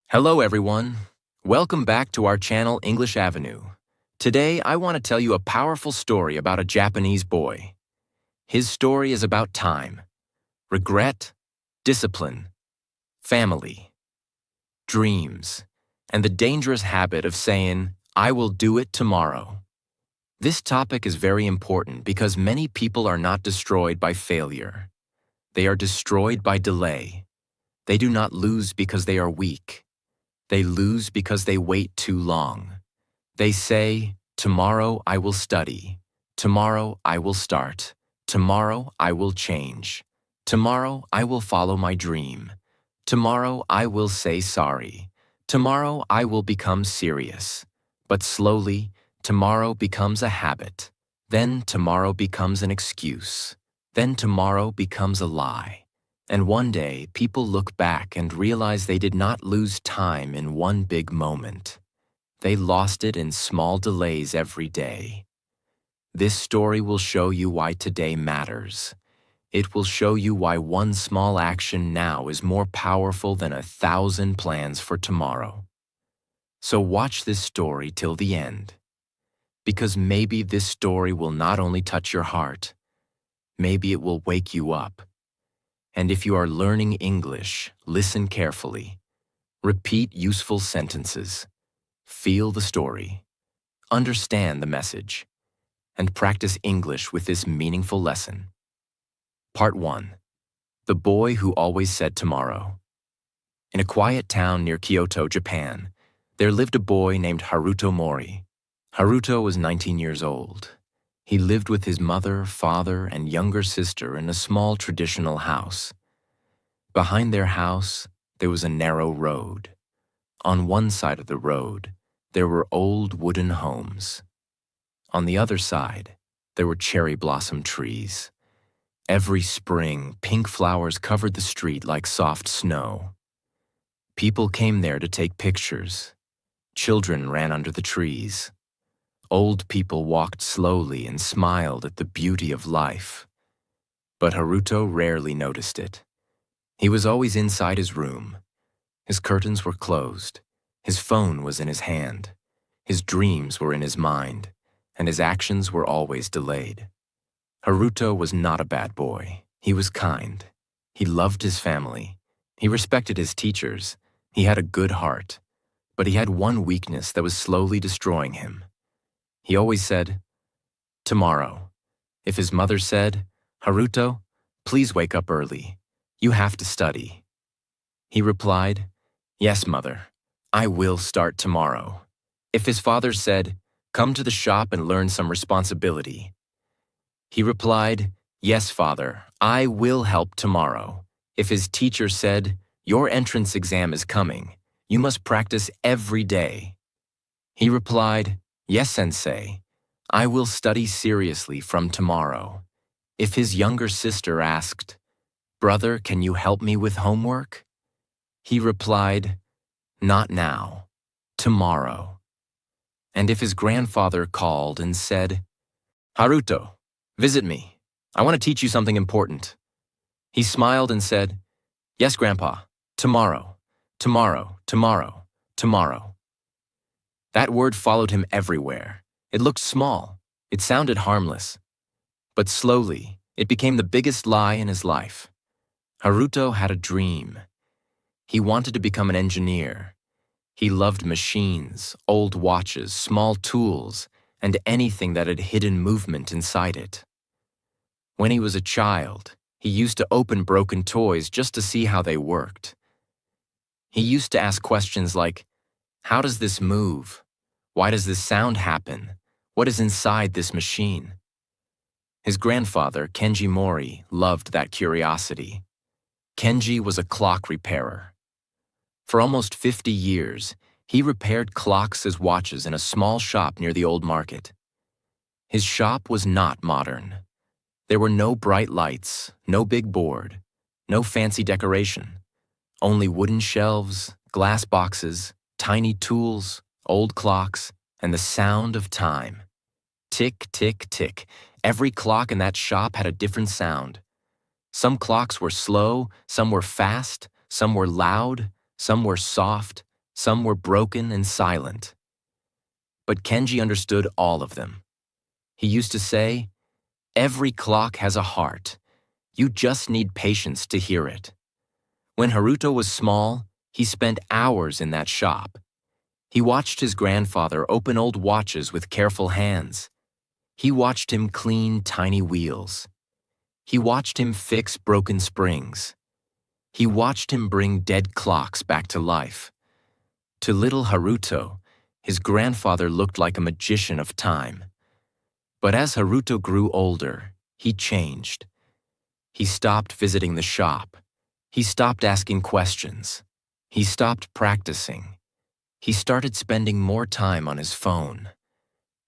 Hello everyone. Welcome back to our channel English Avenue. Today I want to tell you a powerful story about a Japanese boy. His story is about time, regret, discipline, family, dreams, and the dangerous habit of saying, "I will do it tomorrow." This topic is very important because many people are not destroyed by failure. They are destroyed by delay. They do not lose because they are weak. They lose because they wait too long. They say, "Tomorrow I will study. Tomorrow I will start. Tomorrow I will change. Tomorrow I will follow my dream. Tomorrow I will say sorry. Tomorrow I will become serious." But slowly, tomorrow becomes a habit. Then tomorrow becomes an excuse. Then tomorrow becomes a lie. And one day, people look back and realize they did not lose time in one big moment. They lost it in small delays every day. This story will show you why today matters. It will show you why one small action now is more powerful than 1,000 plans for tomorrow. So watch this story till the end. Because maybe this story will not only touch your heart, maybe it will wake you up. And if you are learning English, listen carefully. Repeat useful sentences. Feel the story. Understand the message. And practice English with this meaningful lesson. Part 1. The Boy Who Always Said Tomorrow. In a quiet town near Kyoto, Japan, there lived a boy named Haruto Mori. Haruto was 19 years old. He lived with his mother, father, and younger sister in a small traditional house. Behind their house, there was a narrow road. On one side of the road, there were old wooden homes. On the other side, there were cherry blossom trees. Every spring, pink flowers covered the street like soft snow. People came there to take pictures. Children ran under the trees. Old people walked slowly and smiled at the beauty of life. But Haruto rarely noticed it. He was always inside his room. His curtains were closed. His phone was in his hand. His dreams were in his mind, and his actions were always delayed. Haruto was not a bad boy. He was kind. He loved his family. He respected his teachers. He had a good heart. But he had one weakness that was slowly destroying him. He always said, "Tomorrow." If his mother said, "Haruto, please wake up early. You have to study," he replied, "Yes, mother. I will start tomorrow." If his father said, "Come to the shop and learn some responsibility," he replied, "Yes, father. I will help tomorrow." If his teacher said, "Your entrance exam is coming. You must practice every day," he replied, "Yes, sensei. I will study seriously from tomorrow." If his younger sister asked, "Brother, can you help me with homework?" he replied, "Not now, tomorrow." And if his grandfather called and said, "Haruto, visit me. I want to teach you something important," he smiled and said, "Yes, Grandpa, tomorrow, tomorrow, tomorrow, tomorrow." That word followed him everywhere. It looked small. It sounded harmless. But slowly, it became the biggest lie in his life. Haruto had a dream. He wanted to become an engineer. He loved machines, old watches, small tools, and anything that had hidden movement inside it. When he was a child, he used to open broken toys just to see how they worked. He used to ask questions like, "How does this move? Why does this sound happen? What is inside this machine?" His grandfather, Kenji Mori, loved that curiosity. Kenji was a clock repairer. For almost 50 years, he repaired clocks as watches in a small shop near the old market. His shop was not modern. There were no bright lights, no big board, no fancy decoration. Only wooden shelves, glass boxes, tiny tools, old clocks, and the sound of time. Tick, tick, tick. Every clock in that shop had a different sound. Some clocks were slow, some were fast, some were loud, some were soft, Some were broken and silent. But Kenji understood all of them. He used to say, "Every clock has a heart. You just need patience to hear it." When Haruto was small, he spent hours in that shop. He watched his grandfather open old watches with careful hands. He watched him clean tiny wheels. He watched him fix broken springs. He watched him bring dead clocks back to life. To little Haruto, his grandfather looked like a magician of time. But as Haruto grew older, he changed. He stopped visiting the shop. He stopped asking questions. He stopped practicing. He started spending more time on his phone.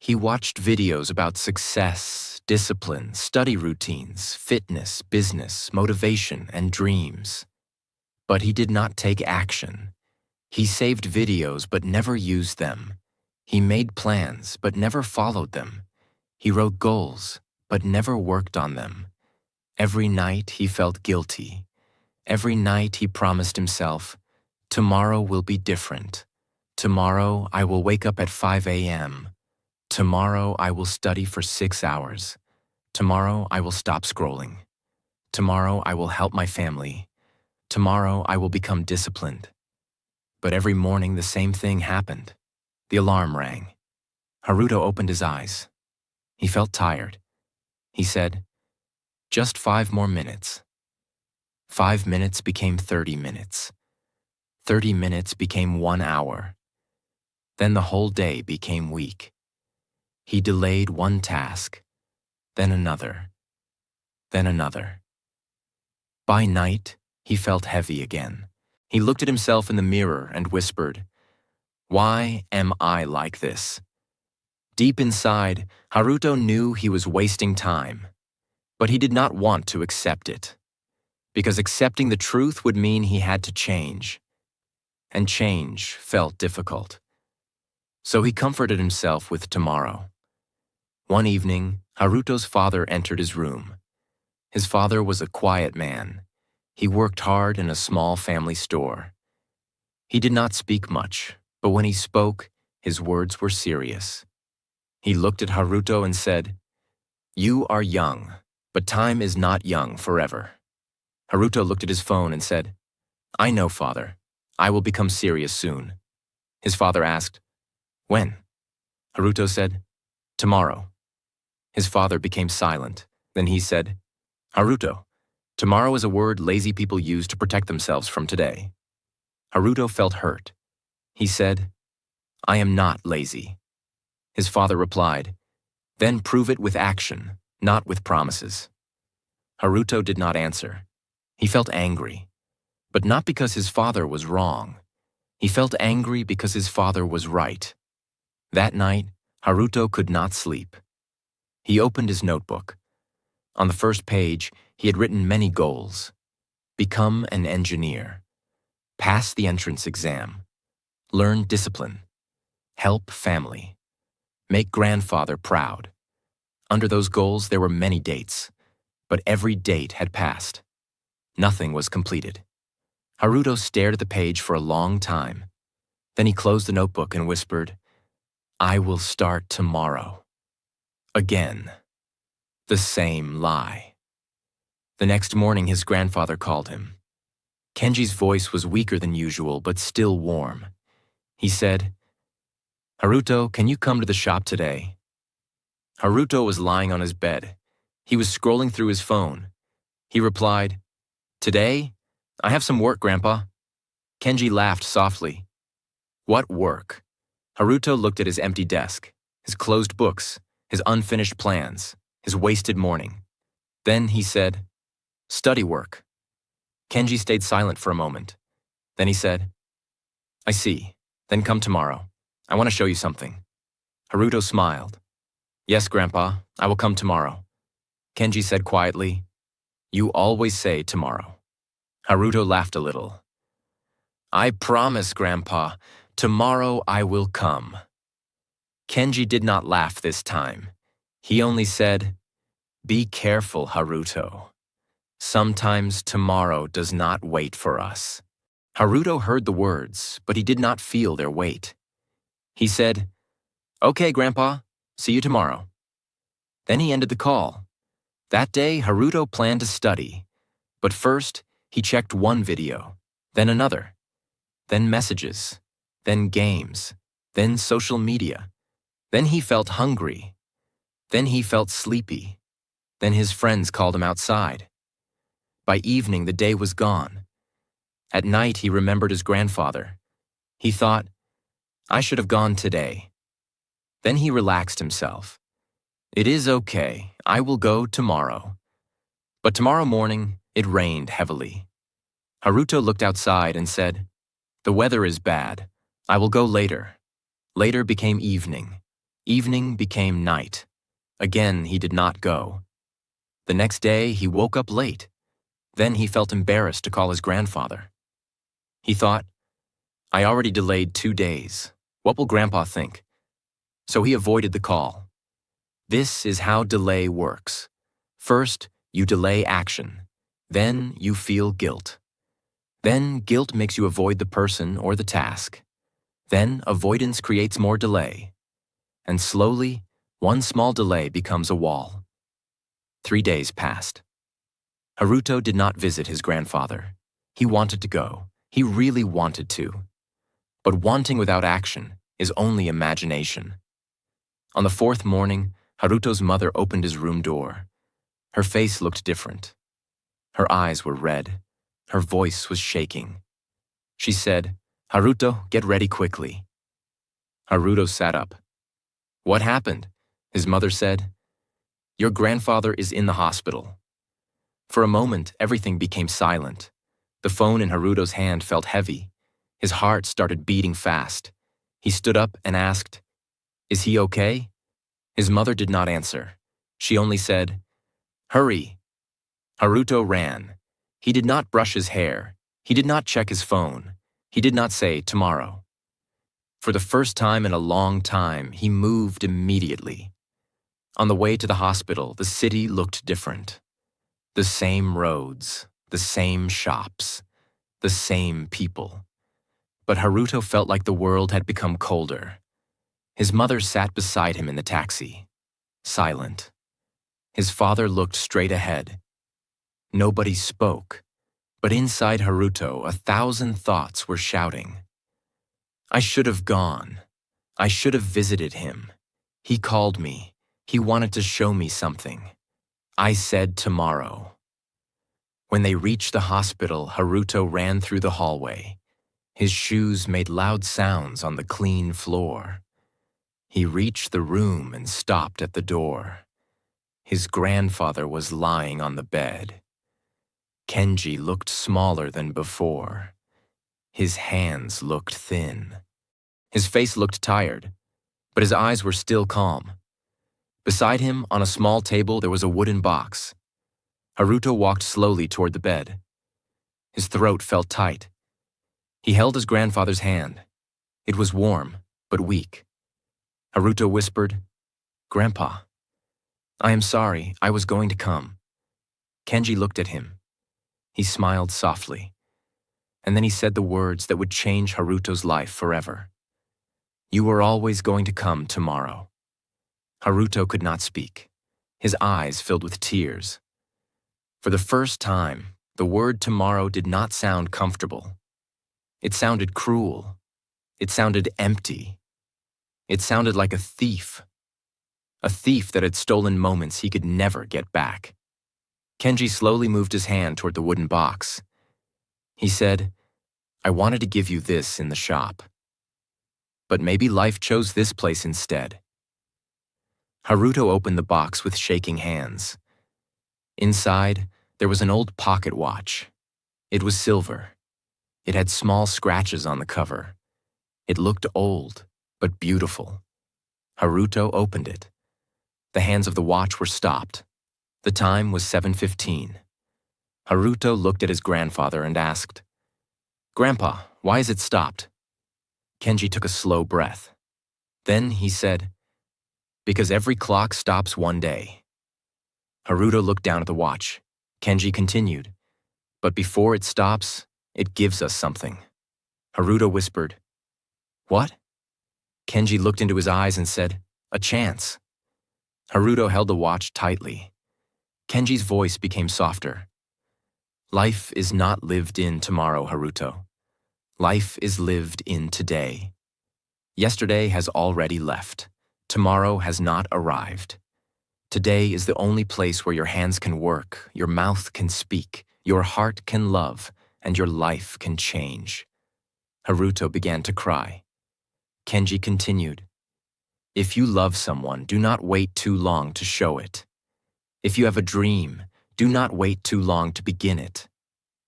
He watched videos about success, discipline, study routines, fitness, business, motivation, and dreams. But he did not take action. He saved videos but never used them. He made plans but never followed them. He wrote goals but never worked on them. Every night he felt guilty. Every night he promised himself, "Tomorrow will be different. Tomorrow I will wake up at 5 a.m. Tomorrow I will study for 6 hours. Tomorrow I will stop scrolling. Tomorrow I will help my family. Tomorrow I will become disciplined." But every morning the same thing happened. The alarm rang. Haruto opened his eyes. He felt tired. He said, "Just 5 more minutes." 5 minutes became 30 minutes. 30 minutes became 1 hour. Then the whole day became weak. He delayed one task, then another, then another. By night, he felt heavy again. He looked at himself in the mirror and whispered, "Why am I like this?" Deep inside, Haruto knew he was wasting time, but he did not want to accept it, because accepting the truth would mean he had to change, and change felt difficult. So he comforted himself with tomorrow. One evening, Haruto's father entered his room. His father was a quiet man. He worked hard in a small family store. He did not speak much, but when he spoke, his words were serious. He looked at Haruto and said, "You are young, but time is not young forever." Haruto looked at his phone and said, "I know, father. I will become serious soon." His father asked, "When?" Haruto said, "Tomorrow." His father became silent. Then he said, "Haruto, tomorrow is a word lazy people use to protect themselves from today." Haruto felt hurt. He said, "I am not lazy." His father replied, "Then prove it with action, not with promises." Haruto did not answer. He felt angry, but not because his father was wrong. He felt angry because his father was right. That night, Haruto could not sleep. He opened his notebook. On the first page, he had written many goals. Become an engineer. Pass the entrance exam. Learn discipline. Help family. Make grandfather proud. Under those goals, there were many dates, but every date had passed. Nothing was completed. Haruto stared at the page for a long time. Then he closed the notebook and whispered, "I will start tomorrow." Again. The same lie. The next morning, his grandfather called him. Kenji's voice was weaker than usual, but still warm. He said, "Haruto, can you come to the shop today?" Haruto was lying on his bed. He was scrolling through his phone. He replied, "Today? I have some work, Grandpa." Kenji laughed softly. "What work?" Haruto looked at his empty desk, his closed books, his unfinished plans, his wasted morning. Then he said, "Study work." Kenji stayed silent for a moment. Then he said, "I see. Then come tomorrow. I want to show you something." Haruto smiled. "Yes, Grandpa, I will come tomorrow." Kenji said quietly, "You always say tomorrow." Haruto laughed a little. "I promise, Grandpa, tomorrow I will come." Kenji did not laugh this time. He only said, "Be careful, Haruto. Sometimes tomorrow does not wait for us." Haruto heard the words, but he did not feel their weight. He said, "Okay, Grandpa, see you tomorrow." Then he ended the call. That day, Haruto planned to study, but first, he checked one video, then another, then messages, then games, then social media. Then he felt hungry. Then he felt sleepy. Then his friends called him outside. By evening, the day was gone. At night, he remembered his grandfather. He thought, "I should have gone today." Then he relaxed himself. "It is okay. I will go tomorrow." But tomorrow morning, it rained heavily. Haruto looked outside and said, "The weather is bad. I will go later." Later became evening. Evening became night. Again, he did not go. The next day, he woke up late. Then he felt embarrassed to call his grandfather. He thought, "I already delayed 2 days. What will Grandpa think?" So he avoided the call. This is how delay works. First, you delay action. Then you feel guilt. Then guilt makes you avoid the person or the task. Then avoidance creates more delay. And slowly, one small delay becomes a wall. 3 days passed. Haruto did not visit his grandfather. He wanted to go. He really wanted to. But wanting without action is only imagination. On the 4th morning, Haruto's mother opened his room door. Her face looked different. Her eyes were red. Her voice was shaking. She said, "Haruto, get ready quickly." Haruto sat up. "What happened?" His mother said. "Your grandfather is in the hospital." For a moment, everything became silent. The phone in Haruto's hand felt heavy. His heart started beating fast. He stood up and asked, "Is he okay?" His mother did not answer. She only said, "Hurry." Haruto ran. He did not brush his hair. He did not check his phone. He did not say tomorrow. For the first time in a long time, he moved immediately. On the way to the hospital, the city looked different. The same roads, the same shops, the same people. But Haruto felt like the world had become colder. His mother sat beside him in the taxi, silent. His father looked straight ahead. Nobody spoke, but inside Haruto, 1,000 thoughts were shouting. "I should have gone. I should have visited him. He called me. He wanted to show me something. I said tomorrow." When they reached the hospital, Haruto ran through the hallway. His shoes made loud sounds on the clean floor. He reached the room and stopped at the door. His grandfather was lying on the bed. Kenji looked smaller than before. His hands looked thin. His face looked tired, but his eyes were still calm. Beside him, on a small table, there was a wooden box. Haruto walked slowly toward the bed. His throat felt tight. He held his grandfather's hand. It was warm, but weak. Haruto whispered, "Grandpa, I am sorry, I was going to come." Kenji looked at him. He smiled softly, and then he said the words that would change Haruto's life forever. "You are always going to come tomorrow." Haruto could not speak. His eyes filled with tears. For the first time, the word tomorrow did not sound comfortable. It sounded cruel. It sounded empty. It sounded like a thief that had stolen moments he could never get back. Kenji slowly moved his hand toward the wooden box. He said, "I wanted to give you this in the shop. But maybe life chose this place instead." Haruto opened the box with shaking hands. Inside, there was an old pocket watch. It was silver. It had small scratches on the cover. It looked old, but beautiful. Haruto opened it. The hands of the watch were stopped. The time was 7:15. Haruto looked at his grandfather and asked, "Grandpa, why is it stopped?" Kenji took a slow breath. Then he said, "Because every clock stops one day." Haruto looked down at the watch. Kenji continued, "But before it stops, it gives us something." Haruto whispered, "What?" Kenji looked into his eyes and said, "A chance." Haruto held the watch tightly. Kenji's voice became softer. "Life is not lived in tomorrow, Haruto. Life is lived in today. Yesterday has already left. Tomorrow has not arrived. Today is the only place where your hands can work, your mouth can speak, your heart can love, and your life can change." Haruto began to cry. Kenji continued, "If you love someone, do not wait too long to show it. If you have a dream, do not wait too long to begin it.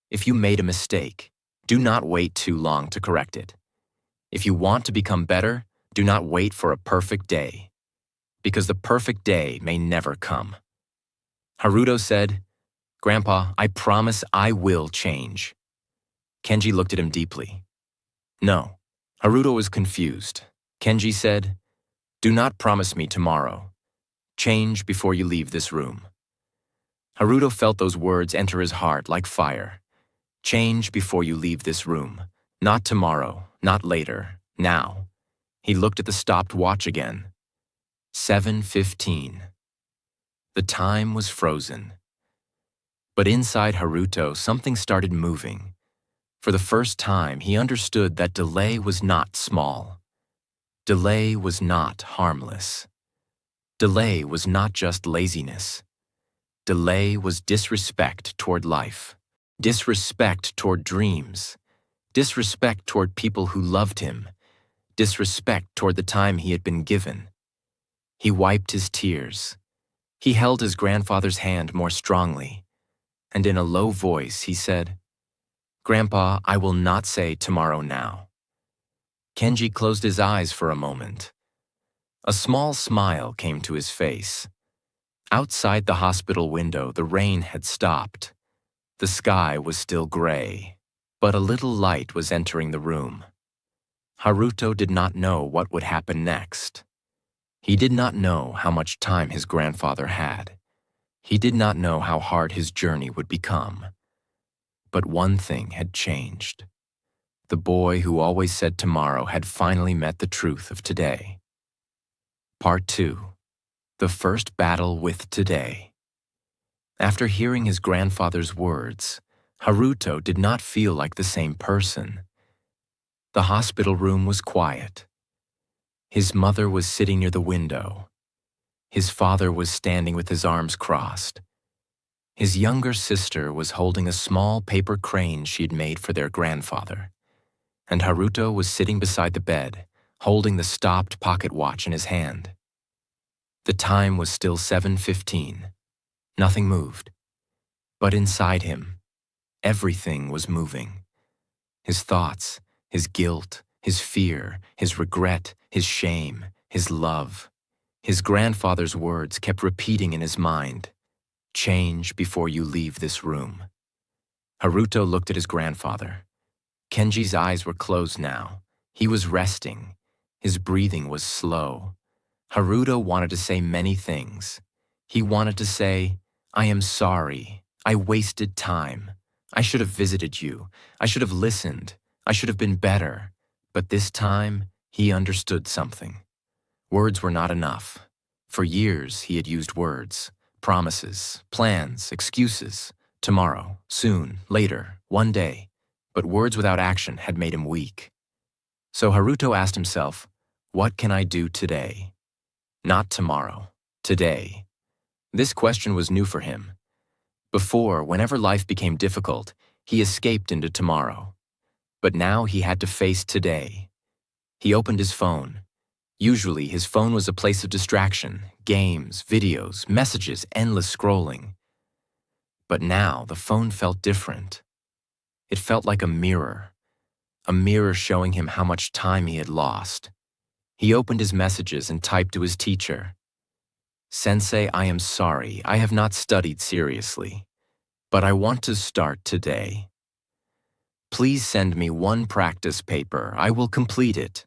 If you made a mistake, do not wait too long to correct it. If you want to become better, do not wait for a perfect day, because the perfect day may never come." Haruto said, "Grandpa, I promise I will change." Kenji looked at him deeply. "No." Haruto was confused. Kenji said, "Do not promise me tomorrow. Change before you leave this room." Haruto felt those words enter his heart like fire. Change before you leave this room. Not tomorrow, not later, now. He looked at the stopped watch again. 7:15. The time was frozen. But inside Haruto, something started moving. For the first time, he understood that delay was not small. Delay was not harmless. Delay was not just laziness. Delay was disrespect toward life, disrespect toward dreams, disrespect toward people who loved him, disrespect toward the time he had been given. He wiped his tears. He held his grandfather's hand more strongly, and in a low voice he said, "Grandpa, I will not say tomorrow now." Kenji closed his eyes for a moment. A small smile came to his face. Outside the hospital window, the rain had stopped. The sky was still gray, but a little light was entering the room. Haruto did not know what would happen next. He did not know how much time his grandfather had. He did not know how hard his journey would become. But one thing had changed. The boy who always said tomorrow had finally met the truth of today. Part 2. The first battle with today. After hearing his grandfather's words, Haruto did not feel like the same person. The hospital room was quiet. His mother was sitting near the window. His father was standing with his arms crossed. His younger sister was holding a small paper crane she'd made for their grandfather. And Haruto was sitting beside the bed, holding the stopped pocket watch in his hand. The time was still 7:15. Nothing moved. But inside him, everything was moving. His thoughts, his guilt, his fear, his regret, his shame, his love. His grandfather's words kept repeating in his mind, "Change before you leave this room." Haruto looked at his grandfather. Kenji's eyes were closed now. He was resting. His breathing was slow. Haruto wanted to say many things. He wanted to say, "I am sorry. I wasted time. I should have visited you. I should have listened. I should have been better." But this time, he understood something. Words were not enough. For years, he had used words, promises, plans, excuses, tomorrow, soon, later, one day. But words without action had made him weak. So Haruto asked himself, what can I do today? Not tomorrow, today. This question was new for him. Before, whenever life became difficult, he escaped into tomorrow. But now he had to face today. He opened his phone. Usually, his phone was a place of distraction, games, videos, messages, endless scrolling. But now, the phone felt different. It felt like a mirror showing him how much time he had lost. He opened his messages and typed to his teacher. "Sensei, I am sorry, I have not studied seriously, but I want to start today. Please send me one practice paper, I will complete it."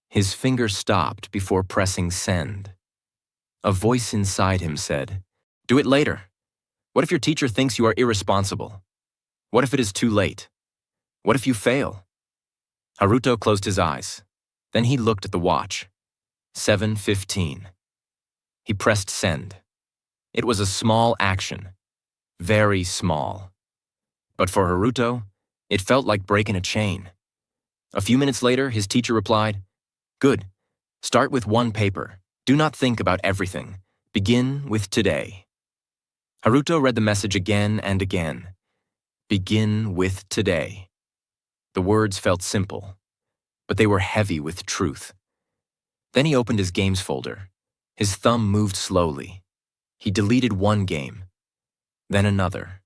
His finger stopped before pressing send. A voice inside him said, "Do it later. What if your teacher thinks you are irresponsible? What if it is too late? What if you fail?" Haruto closed his eyes. Then he looked at the watch. 7:15. He pressed send. It was a small action. Very small. But for Haruto, it felt like breaking a chain. A few minutes later, his teacher replied, "Good. Start with one paper. Do not think about everything. Begin with today." Haruto read the message again and again. Begin with today. The words felt simple, but they were heavy with truth. Then he opened his games folder. His thumb moved slowly. He deleted one game, then another,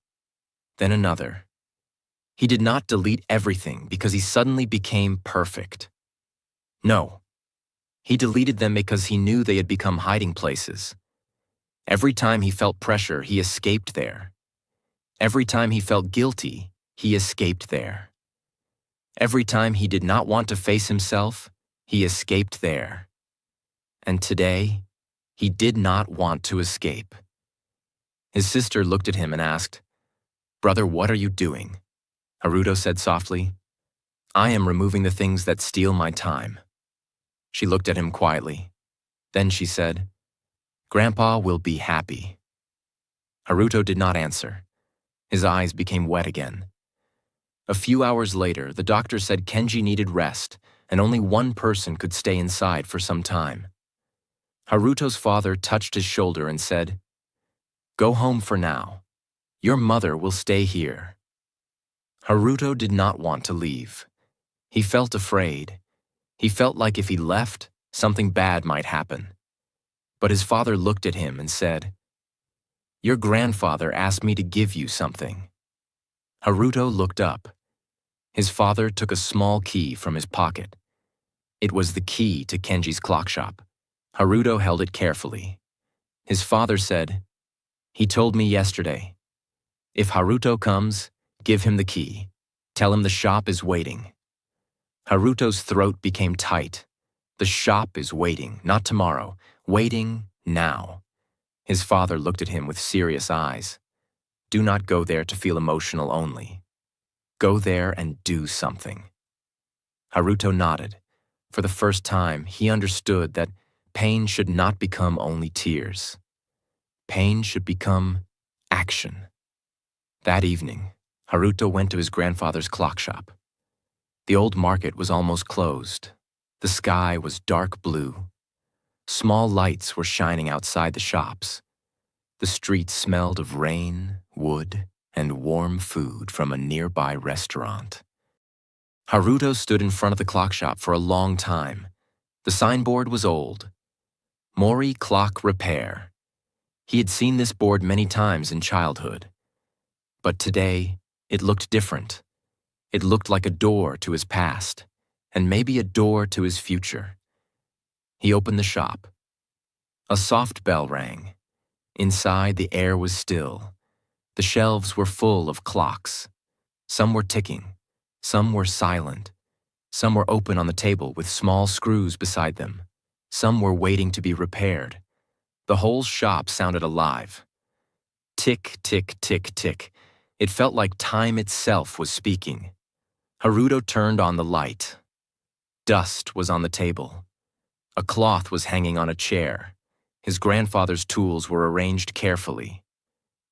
then another. He did not delete everything because he suddenly became perfect. No. He deleted them because he knew they had become hiding places. Every time he felt pressure, he escaped there. Every time he felt guilty, he escaped there. Every time he did not want to face himself, he escaped there. And today, he did not want to escape. His sister looked at him and asked, "Brother, what are you doing?" Haruto said softly, "I am removing the things that steal my time." She looked at him quietly. Then she said, "Grandpa will be happy." Haruto did not answer. His eyes became wet again. A few hours later, the doctor said Kenji needed rest, and only one person could stay inside for some time. Haruto's father touched his shoulder and said, "Go home for now. Your mother will stay here." Haruto did not want to leave. He felt afraid. He felt like if he left, something bad might happen. But his father looked at him and said, "Your grandfather asked me to give you something." Haruto looked up. His father took a small key from his pocket. It was the key to Kenji's clock shop. Haruto held it carefully. His father said, "He told me yesterday. If Haruto comes, give him the key. Tell him the shop is waiting." Haruto's throat became tight. The shop is waiting, not tomorrow, waiting now. His father looked at him with serious eyes. Do not go there to feel emotional only. Go there and do something. Haruto nodded. For the first time, he understood that pain should not become only tears. Pain should become action. That evening, Haruto went to his grandfather's clock shop. The old market was almost closed. The sky was dark blue. Small lights were shining outside the shops. The streets smelled of rain, wood, and warm food from a nearby restaurant. Haruto stood in front of the clock shop for a long time. The signboard was old. Mori Clock Repair. He had seen this board many times in childhood. But today, it looked different. It looked like a door to his past, and maybe a door to his future. He opened the shop. A soft bell rang. Inside, the air was still. The shelves were full of clocks. Some were ticking. Some were silent. Some were open on the table with small screws beside them. Some were waiting to be repaired. The whole shop sounded alive. Tick, tick, tick, tick. It felt like time itself was speaking. Haruto turned on the light. Dust was on the table. A cloth was hanging on a chair. His grandfather's tools were arranged carefully.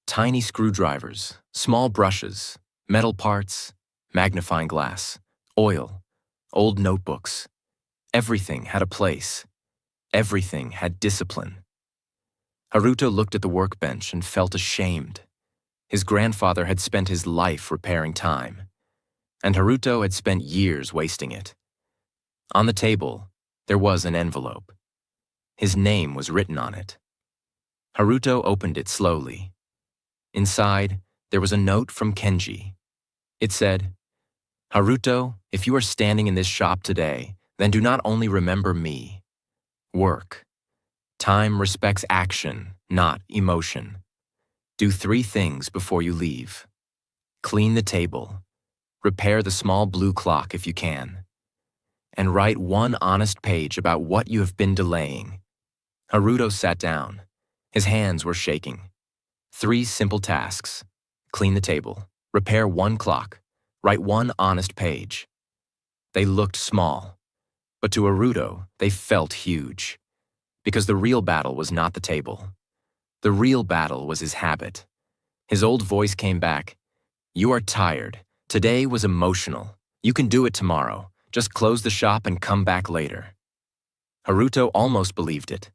Tiny screwdrivers, small brushes, metal parts, magnifying glass, oil, old notebooks. Everything had a place. Everything had discipline. Haruto looked at the workbench and felt ashamed. His grandfather had spent his life repairing time, and Haruto had spent years wasting it. On the table, there was an envelope. His name was written on it. Haruto opened it slowly. Inside, there was a note from Kenji. It said, "Haruto, if you are standing in this shop today, then do not only remember me. Work. Time respects action, not emotion. Do 3 things before you leave. Clean the table. Repair the small blue clock if you can. And write 1 honest page about what you have been delaying." Haruto sat down. His hands were shaking. 3 simple tasks. Clean the table. Repair 1 clock. Write 1 honest page. They looked small, but to Haruto, they felt huge. Because the real battle was not the table. The real battle was his habit. His old voice came back. "You are tired. Today was emotional. You can do it tomorrow. Just close the shop and come back later." Haruto almost believed it.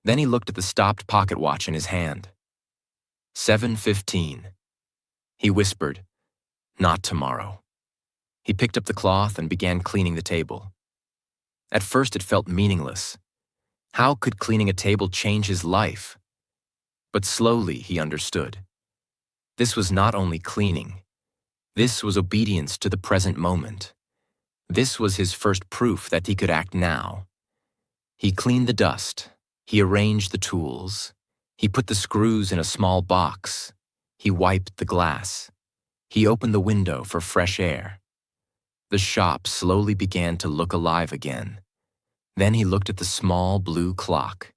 Then he looked at the stopped pocket watch in his hand. 7:15. He whispered, "Not tomorrow." He picked up the cloth and began cleaning the table. At first it felt meaningless. How could cleaning a table change his life? But slowly he understood. This was not only cleaning. This was obedience to the present moment. This was his first proof that he could act now. He cleaned the dust. He arranged the tools. He put the screws in a small box. He wiped the glass. He opened the window for fresh air. The shop slowly began to look alive again. Then he looked at the small blue clock.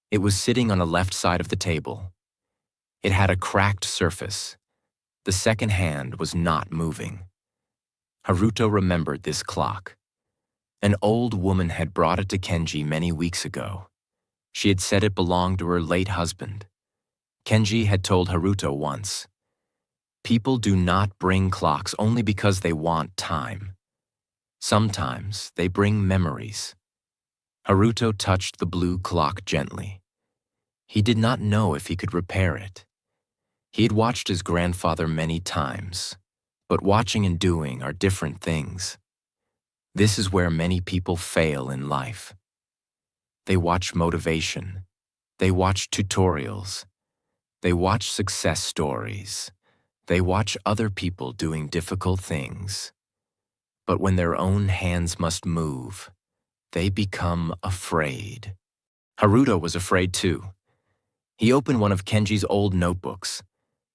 It was sitting on the left side of the table. It had a cracked surface. The second hand was not moving. Haruto remembered this clock. An old woman had brought it to Kenji many weeks ago. She had said it belonged to her late husband. Kenji had told Haruto once, "People do not bring clocks only because they want time. Sometimes they bring memories." Haruto touched the blue clock gently. He did not know if he could repair it. He had watched his grandfather many times, but watching and doing are different things. This is where many people fail in life. They watch motivation. They watch tutorials. They watch success stories. They watch other people doing difficult things. But when their own hands must move, they become afraid. Haruto was afraid too. He opened one of Kenji's old notebooks.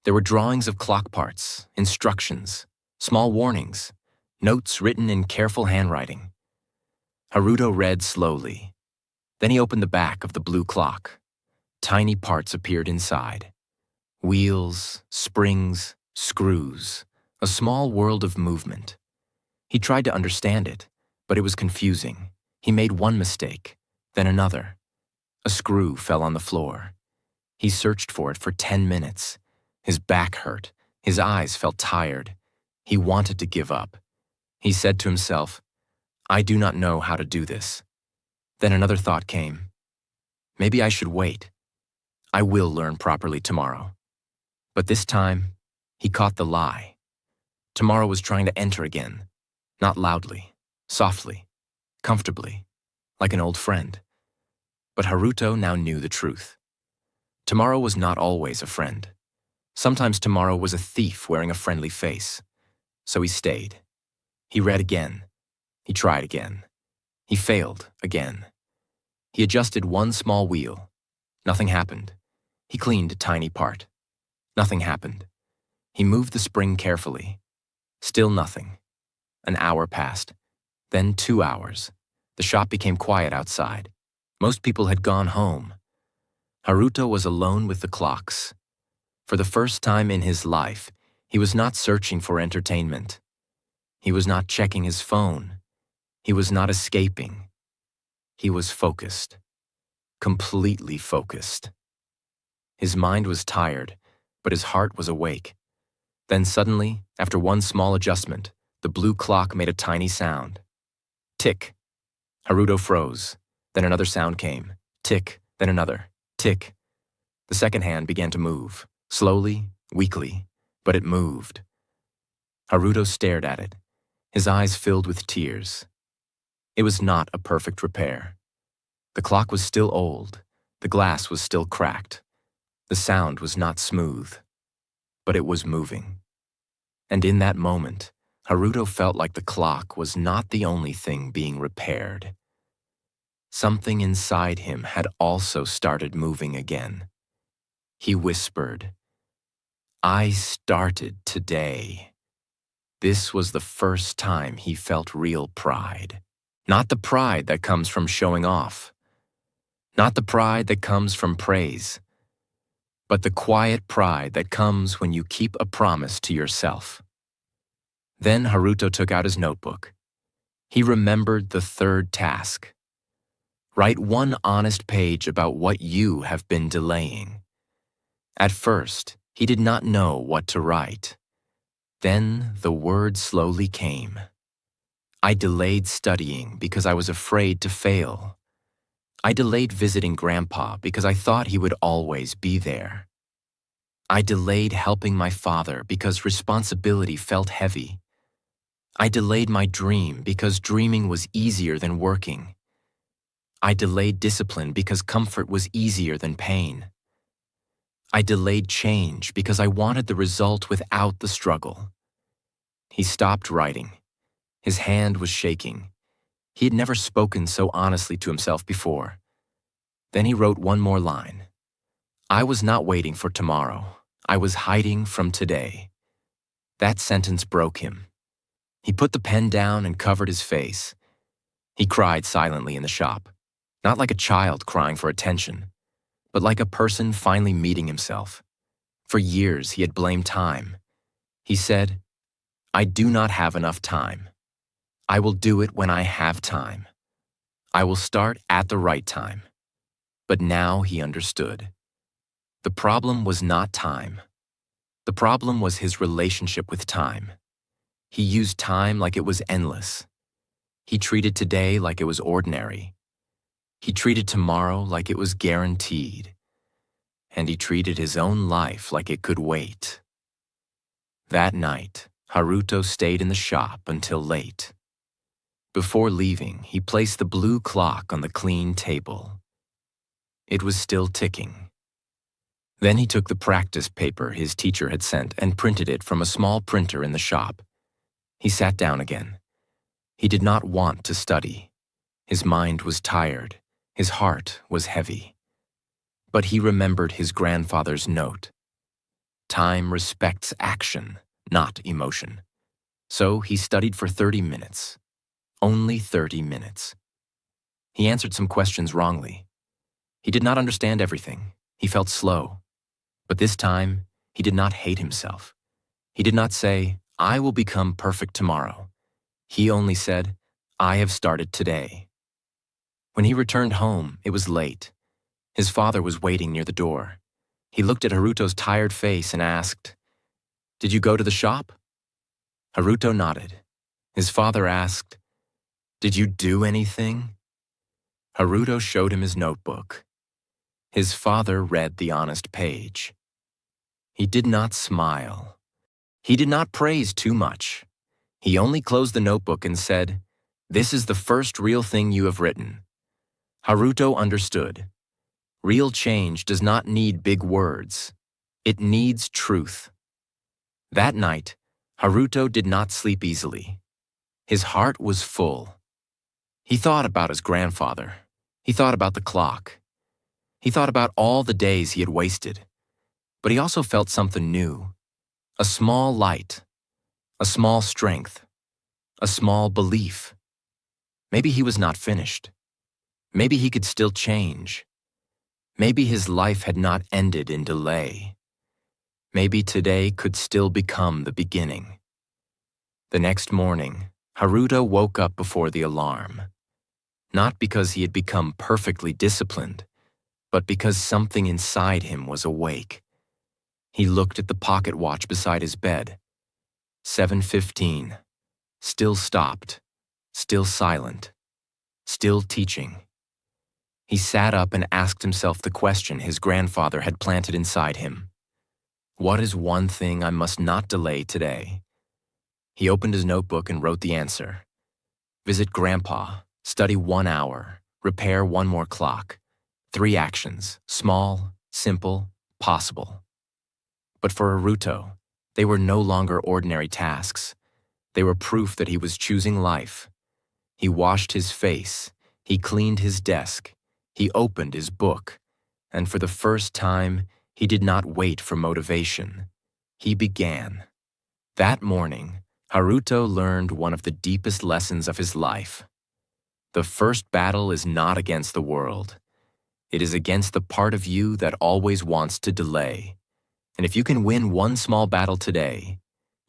There were drawings of clock parts, instructions, small warnings, notes written in careful handwriting. Haruto read slowly. Then he opened the back of the blue clock. Tiny parts appeared inside. Wheels, springs, screws, a small world of movement. He tried to understand it, but it was confusing. He made one mistake, then another. A screw fell on the floor. He searched for it for 10 minutes. His back hurt. His eyes felt tired. He wanted to give up. He said to himself, "I do not know how to do this." Then another thought came. Maybe I should wait. I will learn properly tomorrow. But this time, he caught the lie. Tomorrow was trying to enter again, not loudly, softly, comfortably, like an old friend. But Haruto now knew the truth. Tomorrow was not always a friend. Sometimes tomorrow was a thief wearing a friendly face. So he stayed. He read again. He tried again. He failed again. He adjusted one small wheel. Nothing happened. He cleaned a tiny part. Nothing happened. He moved the spring carefully. Still nothing. An hour passed. Then 2 hours. The shop became quiet outside. Most people had gone home. Haruto was alone with the clocks. For the first time in his life, he was not searching for entertainment. He was not checking his phone. He was not escaping. He was focused. Completely focused. His mind was tired, but his heart was awake. Then suddenly, after one small adjustment, the blue clock made a tiny sound. Tick. Haruto froze. Then another sound came. Tick, then another. Tick. The second hand began to move. Slowly, weakly, but it moved. Haruto stared at it. His eyes filled with tears. It was not a perfect repair. The clock was still old. The glass was still cracked. The sound was not smooth. But it was moving. And in that moment, Haruto felt like the clock was not the only thing being repaired. Something inside him had also started moving again. He whispered, "I started today." This was the first time he felt real pride. Not the pride that comes from showing off. Not the pride that comes from praise. But the quiet pride that comes when you keep a promise to yourself. Then Haruto took out his notebook. He remembered the third task. Write one honest page about what you have been delaying. At first, he did not know what to write. Then the word slowly came. I delayed studying because I was afraid to fail. I delayed visiting Grandpa because I thought he would always be there. I delayed helping my father because responsibility felt heavy. I delayed my dream because dreaming was easier than working. I delayed discipline because comfort was easier than pain. I delayed change because I wanted the result without the struggle. He stopped writing. His hand was shaking. He had never spoken so honestly to himself before. Then he wrote one more line. I was not waiting for tomorrow. I was hiding from today. That sentence broke him. He put the pen down and covered his face. He cried silently in the shop, not like a child crying for attention, but like a person finally meeting himself. For years he had blamed time. He said, I do not have enough time. I will do it when I have time. I will start at the right time. But now he understood. The problem was not time. The problem was his relationship with time. He used time like it was endless. He treated today like it was ordinary. He treated tomorrow like it was guaranteed. And he treated his own life like it could wait. That night, Haruto stayed in the shop until late. Before leaving, he placed the blue clock on the clean table. It was still ticking. Then he took the practice paper his teacher had sent and printed it from a small printer in the shop. He sat down again. He did not want to study. His mind was tired. His heart was heavy. But he remembered his grandfather's note. Time respects action, not emotion. So he studied for 30 minutes. Only 30 minutes. He answered some questions wrongly. He did not understand everything. He felt slow. But this time, he did not hate himself. He did not say, I will become perfect tomorrow. He only said, I have started today. When he returned home, it was late. His father was waiting near the door. He looked at Haruto's tired face and asked, Did you go to the shop? Haruto nodded. His father asked, Did you do anything? Haruto showed him his notebook. His father read the honest page. He did not smile. He did not praise too much. He only closed the notebook and said, This is the first real thing you have written. Haruto understood. Real change does not need big words. It needs truth. That night, Haruto did not sleep easily. His heart was full. He thought about his grandfather. He thought about the clock. He thought about all the days he had wasted. But he also felt something new. A small light. A small strength. A small belief. Maybe he was not finished. Maybe he could still change. Maybe his life had not ended in delay. Maybe today could still become the beginning. The next morning, Haruto woke up before the alarm. Not because he had become perfectly disciplined, but because something inside him was awake. He looked at the pocket watch beside his bed. 7:15. Still stopped. Still silent. Still teaching. He sat up and asked himself the question his grandfather had planted inside him. What is one thing I must not delay today? He opened his notebook and wrote the answer. Visit Grandpa, study 1 hour, repair 1 more clock. 3 actions, small, simple, possible. But for Haruto, they were no longer ordinary tasks. They were proof that he was choosing life. He washed his face, he cleaned his desk, he opened his book, and for the first time, he did not wait for motivation. He began. That morning, Haruto learned one of the deepest lessons of his life. The first battle is not against the world. It is against the part of you that always wants to delay. And if you can win one small battle today,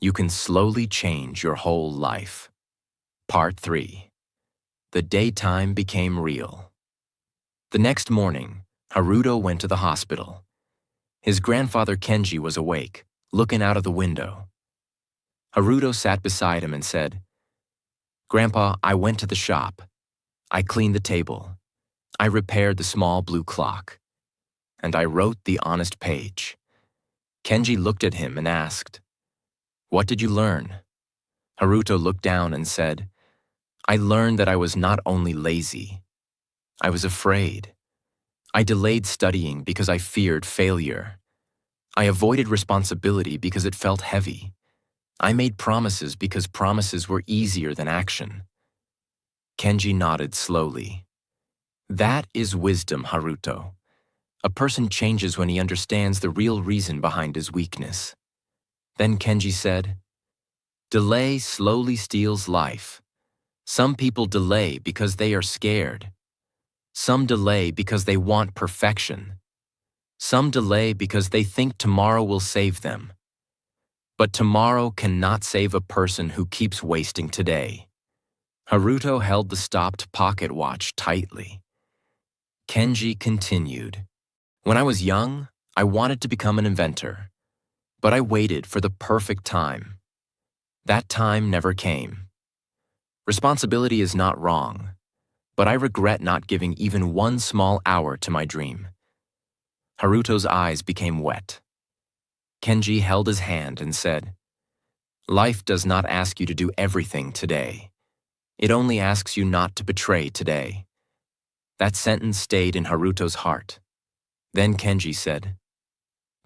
you can slowly change your whole life. Part 3. The daytime became real. The next morning, Haruto went to the hospital. His grandfather Kenji was awake, looking out of the window. Haruto sat beside him and said, "Grandpa, I went to the shop. I cleaned the table. I repaired the small blue clock. And I wrote the honest page." Kenji looked at him and asked, "What did you learn?" Haruto looked down and said, "I learned that I was not only lazy. I was afraid. I delayed studying because I feared failure. I avoided responsibility because it felt heavy. I made promises because promises were easier than action." Kenji nodded slowly. "That is wisdom, Haruto. A person changes when he understands the real reason behind his weakness." Then Kenji said, "Delay slowly steals life. Some people delay because they are scared. Some delay because they want perfection. Some delay because they think tomorrow will save them. But tomorrow cannot save a person who keeps wasting today." Haruto held the stopped pocket watch tightly. Kenji continued, "When I was young, I wanted to become an inventor. But I waited for the perfect time. That time never came. Responsibility is not wrong, but I regret not giving even one small hour to my dream." Haruto's eyes became wet. Kenji held his hand and said, "Life does not ask you to do everything today. It only asks you not to betray today." That sentence stayed in Haruto's heart. Then Kenji said,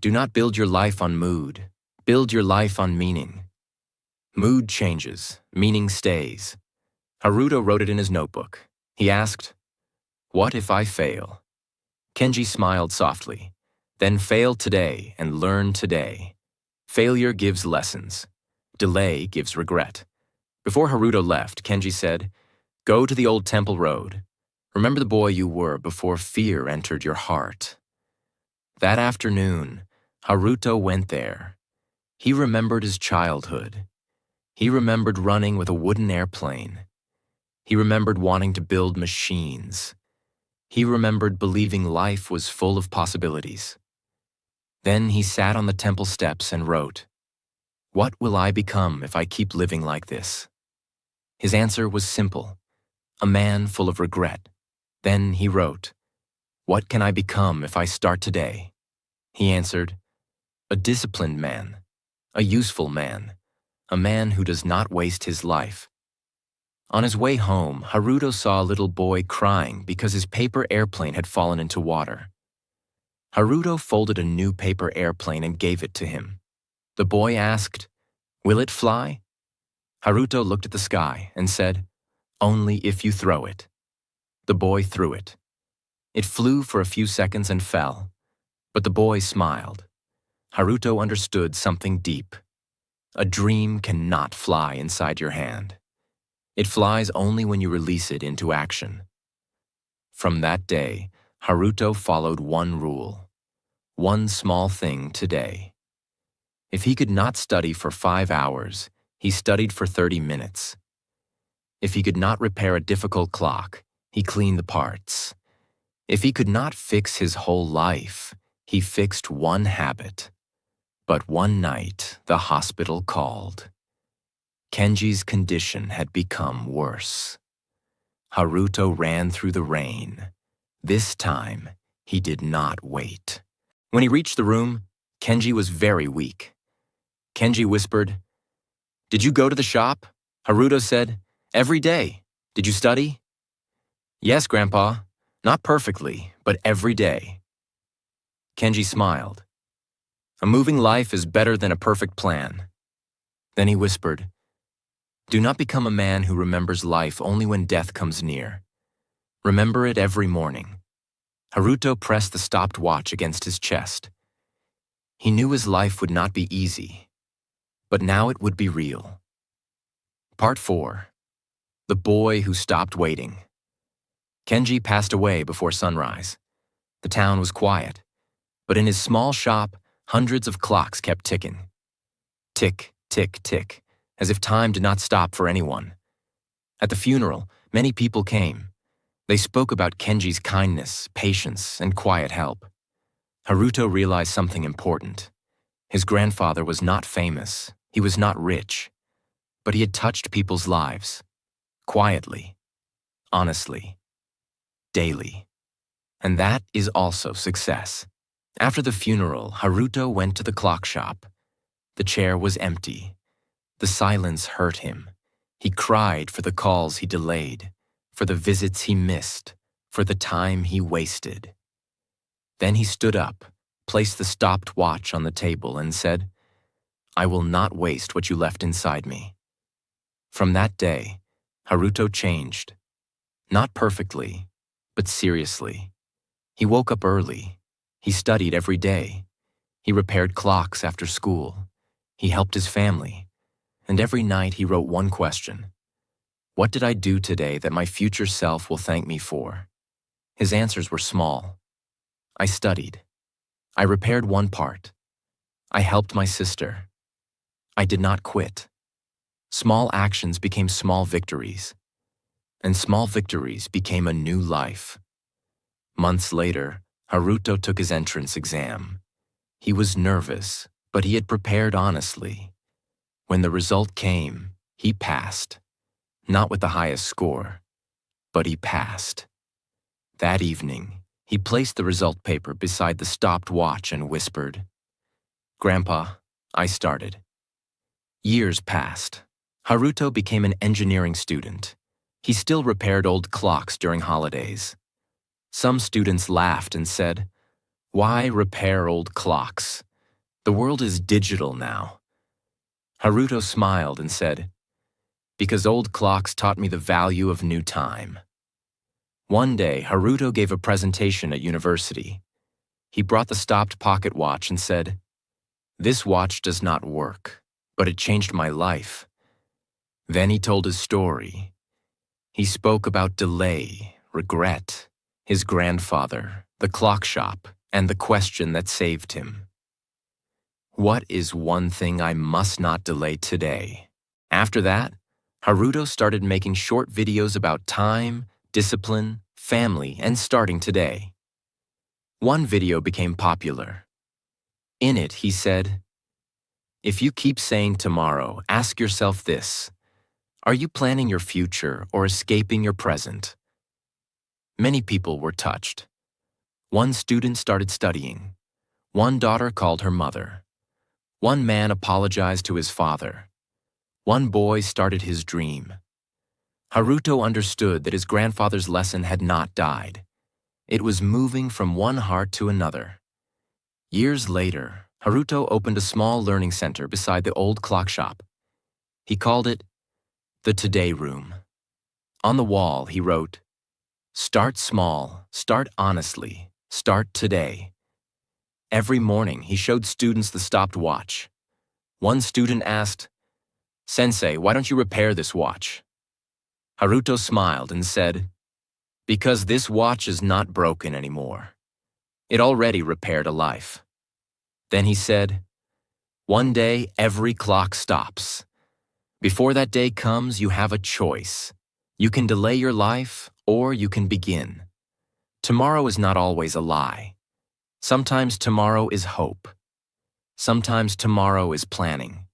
"Do not build your life on mood. Build your life on meaning. Mood changes, meaning stays." Haruto wrote it in his notebook. He asked, "What if I fail?" Kenji smiled softly. "Then fail today and learn today. Failure gives lessons. Delay gives regret." Before Haruto left, Kenji said, "Go to the old temple road. Remember the boy you were before fear entered your heart." That afternoon, Haruto went there. He remembered his childhood. He remembered running with a wooden airplane. He remembered wanting to build machines. He remembered believing life was full of possibilities. Then he sat on the temple steps and wrote, "What will I become if I keep living like this?" His answer was simple, a man full of regret. Then he wrote, "What can I become if I start today?" He answered, "A disciplined man, a useful man, a man who does not waste his life." On his way home, Haruto saw a little boy crying because his paper airplane had fallen into water. Haruto folded a new paper airplane and gave it to him. The boy asked, "Will it fly?" Haruto looked at the sky and said, "Only if you throw it." The boy threw it. It flew for a few seconds and fell, but the boy smiled. Haruto understood something deep. A dream cannot fly inside your hand. It flies only when you release it into action. From that day, Haruto followed one rule: one small thing today. If he could not study for 5 hours, he studied for 30 minutes. If he could not repair a difficult clock, he cleaned the parts. If he could not fix his whole life, he fixed one habit. But one night, the hospital called. Kenji's condition had become worse. Haruto ran through the rain. This time, he did not wait. When he reached the room, Kenji was very weak. Kenji whispered, "Did you go to the shop?" Haruto said, "Every day. Did you study?" "Yes, Grandpa. Not perfectly, but every day." Kenji smiled. "A moving life is better than a perfect plan." Then he whispered, "Do not become a man who remembers life only when death comes near. Remember it every morning." Haruto pressed the stopped watch against his chest. He knew his life would not be easy, but now it would be real. Part 4. The Boy Who Stopped Waiting. Kenji passed away before sunrise. The town was quiet, but in his small shop, hundreds of clocks kept ticking. Tick, tick, tick, as if time did not stop for anyone. At the funeral, Many people came. They spoke about Kenji's kindness, patience, and quiet help. Haruto realized something important. His grandfather was not famous, he was not rich, but he had touched people's lives, quietly, honestly, daily. And that is also success. After the funeral, Haruto went to the clock shop. The chair was empty. The silence hurt him. He cried for the calls he delayed, for the visits he missed, for the time he wasted. Then he stood up, placed the stopped watch on the table, and said, "I will not waste what you left inside me." From that day, Haruto changed. Not perfectly, but seriously. He woke up early. He studied every day. He repaired clocks after school. He helped his family. And every night he wrote one question: what did I do today that my future self will thank me for? His answers were small. I studied. I repaired one part. I helped my sister. I did not quit. Small actions became small victories. And small victories became a new life. Months later, Haruto took his entrance exam. He was nervous, but he had prepared honestly. When the result came, he passed. Not with the highest score, but he passed. That evening, he placed the result paper beside the stopped watch and whispered, "Grandpa, I started." Years passed. Haruto became an engineering student. He still repaired old clocks during holidays. Some students laughed and said, "Why repair old clocks? The world is digital now." Haruto smiled and said, "Because old clocks taught me the value of new time." One day, Haruto gave a presentation at university. He brought the stopped pocket watch and said, "This watch does not work, but it changed my life." Then he told his story. He spoke about delay, regret, his grandfather, the clock shop, and the question that saved him. What is one thing I must not delay today? After that, Haruto started making short videos about time, discipline, family, and starting today. One video became popular. In it, he said, "If you keep saying tomorrow, ask yourself this: are you planning your future or escaping your present?" Many people were touched. One student started studying. One daughter called her mother. One man apologized to his father. One boy started his dream. Haruto understood that his grandfather's lesson had not died. It was moving from one heart to another. Years later, Haruto opened a small learning center beside the old clock shop. He called it the Today Room. On the wall, he wrote, "Start small, start honestly, start today." Every morning, he showed students the stopped watch. One student asked, "Sensei, why don't you repair this watch?" Haruto smiled and said, "Because this watch is not broken anymore. It already repaired a life." Then he said, "One day, every clock stops. Before that day comes, you have a choice. You can delay your life, or you can begin. Tomorrow is not always a lie. Sometimes tomorrow is hope. Sometimes tomorrow is planning.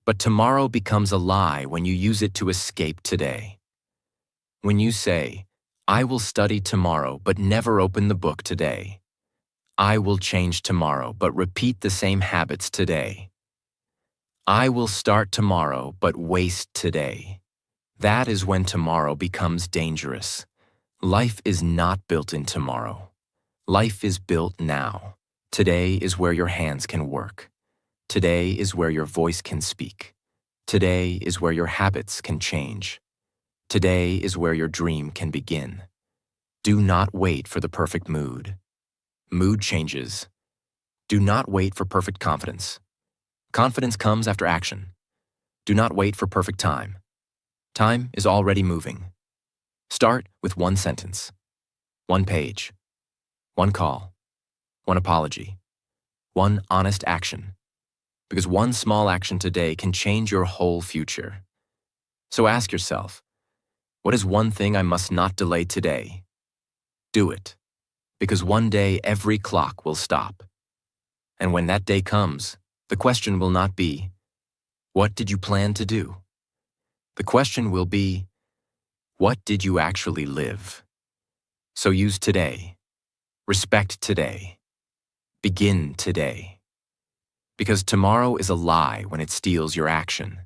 But tomorrow becomes a lie when you use it to escape today. When you say, 'I will study tomorrow but never open the book today. I will change tomorrow but repeat the same habits today. I will start tomorrow but waste today,' that is when tomorrow becomes dangerous. Life is not built in tomorrow. Life is built now. Today is where your hands can work. Today is where your voice can speak. Today is where your habits can change. Today is where your dream can begin. Do not wait for the perfect mood. Mood changes. Do not wait for perfect confidence. Confidence comes after action. Do not wait for perfect time. Time is already moving. Start with one sentence, one page, one call, one apology, one honest action. Because one small action today can change your whole future. So ask yourself, What is one thing I must not delay today? Do it, because one day every clock will stop. And when that day comes, the question will not be, what did you plan to do? The question will be, what did you actually live? So use today. Respect today. Begin today. Because tomorrow is a lie when it steals your action.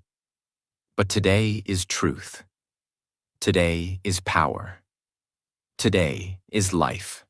But today is truth. Today is power. Today is life.